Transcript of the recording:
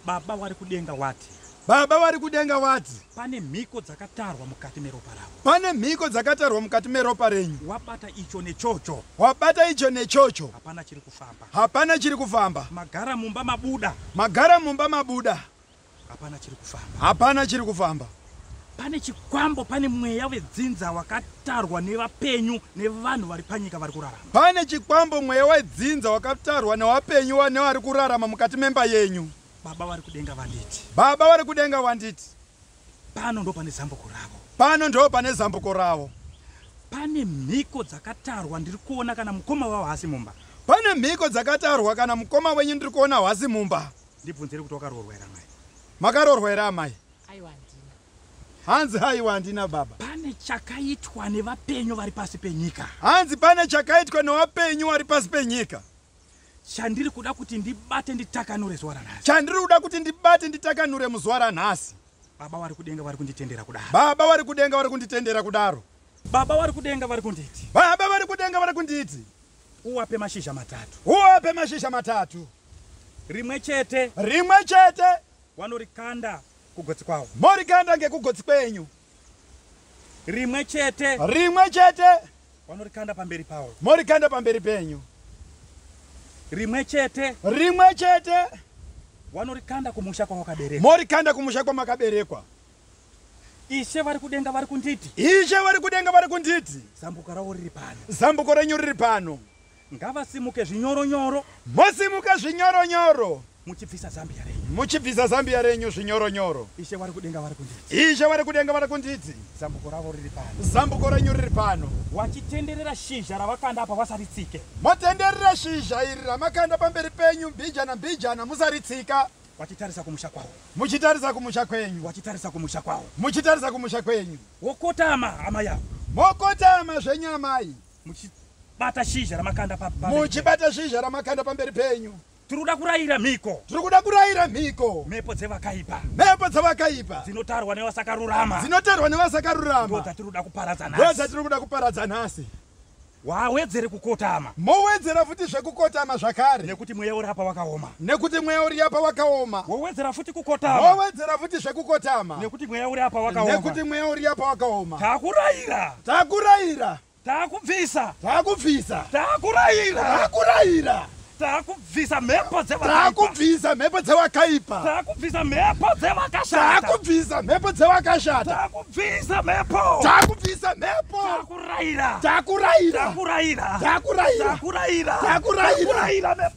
Baba vari kudenga wati. Baba vari kudenga wati. Pane mhiko dzakatarwa mukati meropa ravo. Pane mhiko dzakatarwa mukati meropa renyu. Wabata icho nechocho. Wabata icho nechocho. Hapana chiri kufamba. Hapana chiri kufamba. Magara mumba mabuda. Magara mumba mabuda. Hapana chiri kufamba. Hapana chiri kufamba. Pane chikwambo, pane mweya wedzinza wakatarwa nevapenyu nevanhu vari panyika vari kurarama. Pane chikwambo, mweya wedzinza wakatarwa nevapenyu nevari kurarama mukati memba yenyu. Baba vari kudenga vanditi. Baba vari kudenga vanditi. Pano ndo pane zambuko ravo. Pano ndo pane zambuko ravo. Pane mhiko dzakatarwa ndiri kuona kana mukoma wavo hasi mumba. Pane mhiko dzakatarwa kana mukoma wenyu ndiri kuona hasi mumba. Ndibvunzire kuti wakaroorwa here amai? Makaroorwa here amai? Aiwa ndina. Hanzi haiwa ndina baba. Pane chakaitwa nevapenyu vari pasi penyika. Hanzi pane chakaitwa nevapenyu vari pasi penyika. Chandiri kuda kuti ndibate nditakanure zuva ranhasi. Chandiri kuda kuti ndibate nditakanure muzuva ranhasi. Baba vari kudenga vari kunditendera kudaro. Baba vari kudenga vari kunditendera kudaro. Baba vari kudenga vari kunditi. Baba vari kudenga vari kunditi. Uwape mashizha matatu. Uwape mashizha matatu. Rimwe chete. Rimwe chete. Vanorikanda kugotsi kwavo. Morikanda ngekugotsi kwenyu. Rimwe chete. Rimwe chete. Vanorikanda pamberi pavo. Morikanda pamberi penyu. Rimwe chete. Rimwe chete. Vanorikanda kumusha kwawakaberekwa. Morikanda kumusha kwamakaberekwa. Ishe vari kudenga vari kunditi. Ishe vari kudenga vari kunditi. Zambuko ravo riri pano. Zambuko renyu riri pano. Ngavasimuke zvinyoronyoro. Mosimuke zvinyoronyoro. Muchibvisa zambia renyu. Muchibvisa zambia renyu zvinyoronyoro. Ishe vari kudenga vari kunditi. Ishe vari kudenga vari kunditi. Zambuko ravo riri pano. Zambuko renyu riri pano. Wachitenderera shizha ravakanda apa vasaritsike. Motenderera shizha iri ramakanda pamberi penyu mbijana musaritsika. Wachitarisa kumusha kwavo. Muchitarisa kumusha kwenyu. Wachitarisa kumusha kwavo. Muchitarisa kumusha kwenyu. Wokotama hama yavo. Mokotama zvenyu amai. Muchibata shizha ramakanda muchibata shizha ramakanda pamberi penyu. Tiruda kurayira mhiko. Tirikuda kurayira mhiko. Mhepo dzevakaipa. Mhepo dzevakaipa. Dzinotarwa nevasakarurama. Dzinotarwa nevasakarurama. Ndo dzatiriuda kuparadza nhasi. Ndo dzatiriuda kuparadza nhasi. Wawedzere kukotama. Mowedzera futi zvekukotama zvakare. Nekuti mweya uri apa wakaoma. Nekuti mweya uri apa wakaoma. Wowedzera futi kukotama. Wowedzera futi zvekukotama. Nekuti mweya uri apa wakaoma. Nekuti mweya uri apa wakaoma. Takurayira. Takurayira. Takubvisa. Takubvisa. Takurayira. Takurayira. Takubvisa mhepo dzevakaipa. Takubvisa mhepo dzevakaipa. Takubvisa mhepo dzevakashata. Takubvisa mhepo dzevakashata. Takubvisa mhepo. Takubvisa mhepo. Takurayira. Takurayira. Takurayira. Takurayira. Takurayira. Takurayira. Takurayira mhepo.